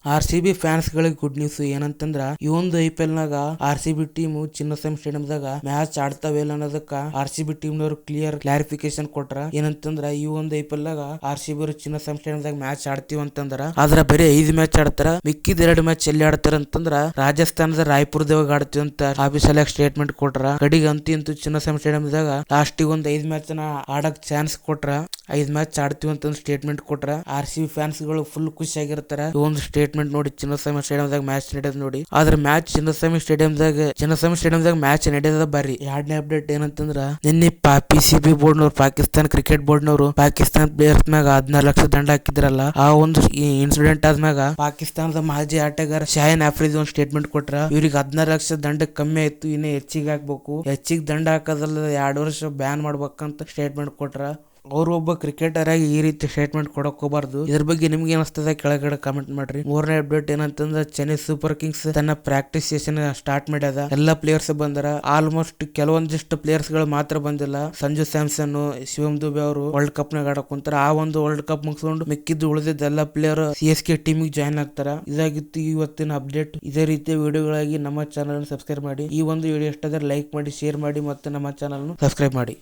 RCB fans ಗಳಿಗೆ good news ಏನಂತಂದ್ರ ಈ ಒಂದು IPL ನಾಗ RCB ಟೀಮ್ ಚಿನ್ನಸ್ವಾಮಿ ಸ್ಟೇಡಿಯಂದಾಗ ಮ್ಯಾಚ್ ಆಡ್ತಾವಿಲ್ಲ ಅನ್ನೋದಕ್ಕ RCB ಟೀಮ್ ನವರು ಕ್ಲಾರಿಫಿಕೇಶನ್ ಕೊಟ್ರ. ಏನಂತಂದ್ರ ಈ ಒಂದು IPL ನಾಗ RCB ಚಿನ್ನಸ್ವಾಮಿ ಸ್ಟೇಡಿಯಂದಾಗ ಮ್ಯಾಚ್ ಆಡ್ತೀವಿ ಅಂತಂದ್ರ ಆದ್ರ ಬರೀ 5 ಮ್ಯಾಚ್ ಆಡ್ತಾರ, ಮಿಕ್ಕಿದ 2 ಮ್ಯಾಚ್ ಎಲ್ಲಿ ಆಡ್ತಾರ ಅಂತಂದ್ರ ರಾಜಸ್ಥಾನದ ರಾಯಪುರದಾಗ ಆಡ್ತೀವಿ ಅಂತ ಆಫೀಸಿಯಲ್ ಸ್ಟೇಟ್ಮೆಂಟ್ ಕೊಟ್ರ. ಕಡಿಗೆ ಅಂತೂ ಚಿನ್ನಸ್ವಾಮಿ ಸ್ಟೇಡಿಯಂದಾಗ ಲಾಸ್ಟಿಗೆ ಒಂದು 5 ಮ್ಯಾಚ್ ಆಡಕ್ ಚಾನ್ಸ್ ಕೊಟ್ರ. 5 ಮ್ಯಾಚ್ ಆಡ್ತೀವಿ ಅಂತ ಸ್ಟೇಟ್ಮೆಂಟ್ ಕೊಟ್ರ. RCB ಫ್ಯಾನ್ಸ್ ಗಳು ಫುಲ್ ಖುಷಿ ಆಗಿರ್ತಾರ ಈ ಒಂದು ಸ್ಟೇಟ್ಮೆಂಟ್ ನೋಡಿ. ಚಿನ್ನಸ್ವಾಮಿ ಸ್ಟೇಡಿಯಂದಾಗ ಮ್ಯಾಚ್ ನಡೆಯೋದು ನೋಡಿ. ಆದ್ರೆ ಮ್ಯಾಚ್ ಚಿನ್ನಸ್ವಾಮಿ ಸ್ಟೇಡಿಯಂದಾಗ ಮ್ಯಾಚ್ ನಡೆಯೋದ ಬರ್ರಿ. ಎರಡನೇ ಅಪ್ಡೇಟ್ ಏನಂತಂದ್ರ ನಿನ್ನೆ PCB ಬೋರ್ಡ್ ನವರು, ಪಾಕಿಸ್ತಾನ ಕ್ರಿಕೆಟ್ ಬೋರ್ಡ್ ನವರು ಪಾಕಿಸ್ತಾನ ಪ್ಲೇಯರ್ಸ್ ಮ್ಯಾಗ 16 ಲಕ್ಷ ದಂಡ ಹಾಕಿದ್ರಲ್ಲ, ಆ ಒಂದು ಇನ್ಸಿಡೆಂಟ್ ಆದ್ಮ್ಯಾಗ ಪಾಕಿಸ್ತಾನದ ಮಾಜಿ ಆಟಗಾರ ಶಾಹಿನ್ ಆಫ್ರಿದಿ ಒಂದು ಸ್ಟೇಟ್ಮೆಂಟ್ ಕೊಟ್ರ. ಇವ್ರಿಗೆ 16 ಲಕ್ಷ ದಂಡ ಕಮ್ಮಿ ಆಯ್ತು, ಇನ್ನು ಹೆಚ್ಚಿಗೆ ಹಾಕ್ಬೇಕು, ಹೆಚ್ಚಿಗೆ ದಂಡ ಹಾಕೋದಲ್ಲ 2 ವರ್ಷ ಬ್ಯಾನ್ ಮಾಡ್ಬೇಕಂತ ಸ್ಟೇಟ್ಮೆಂಟ್ ಕೊಟ್ರ. ಅವ್ರು ಒಬ್ಬ ಕ್ರಿಕೆಟರ್ ಆಗಿ ಈ ರೀತಿ ಸ್ಟೇಟ್ಮೆಂಟ್ ಕೊಡಕ್ ಹೋಗಬಾರ್ದು. ಇದ್ರ ಬಗ್ಗೆ ನಿಮ್ಗೆ ಏನಿಸ್ತದ ಕೆಳಗಡೆ ಕಮೆಂಟ್ ಮಾಡ್ರಿ. ಮೂರನೇ ಅಪ್ಡೇಟ್ ಏನಂತಂದ್ರೆ ಚೆನ್ನೈ ಸೂಪರ್ ಕಿಂಗ್ಸ್ ತನ್ನ ಪ್ರಾಕ್ಟೀಸ್ ಸೆಷನ್ ಸ್ಟಾರ್ಟ್ ಮಾಡ್ಯದ. ಎಲ್ಲಾ ಪ್ಲೇಯರ್ಸ್ ಬಂದಾರ. ಆಲ್ಮೋಸ್ಟ್ ಕೆಲವೊಂದಿಷ್ಟು ಪ್ಲೇಯರ್ಸ್ ಗಳು ಮಾತ್ರ ಬಂದಿಲ್ಲ. ಸಂಜು ಸ್ಯಾಮ್ಸನ್, ಶಿವಮ್ ದುಬೆ ಅವರು ವರ್ಲ್ಡ್ ಕಪ್ ನಾಗ ಆಡಕ್ ಕುಂತಾರ. ಆ ಒಂದು ವರ್ಲ್ಡ್ ಕಪ್ ಮುಗಿಸ್ಕೊಂಡು ಮಿಕ್ಕಿದ್ದು ಉಳಿದಿದ್ದ ಎಲ್ಲಾ ಪ್ಲೇಯರ್ CSK ಟೀಮ್ ಜಾಯ್ನ್ ಆಗ್ತಾರ. ಇದಾಗಿತ್ತು ಇವತ್ತಿನ ಅಪ್ಡೇಟ್. ಇದೇ ರೀತಿಯ ವಿಡಿಯೋಗಳಾಗಿ ನಮ್ಮ ಚಾನಲ್ ಸಬ್ಸ್ಕ್ರೈಬ್ ಮಾಡಿ. ಈ ಒಂದು ವಿಡಿಯೋ ಇಷ್ಟ ಲೈಕ್ ಮಾಡಿ, ಶೇರ್ ಮಾಡಿ ಮತ್ತು ನಮ್ಮ ಚಾನಲ್ ಸಬ್ಸ್ಕ್ರೈಬ್ ಮಾಡಿ.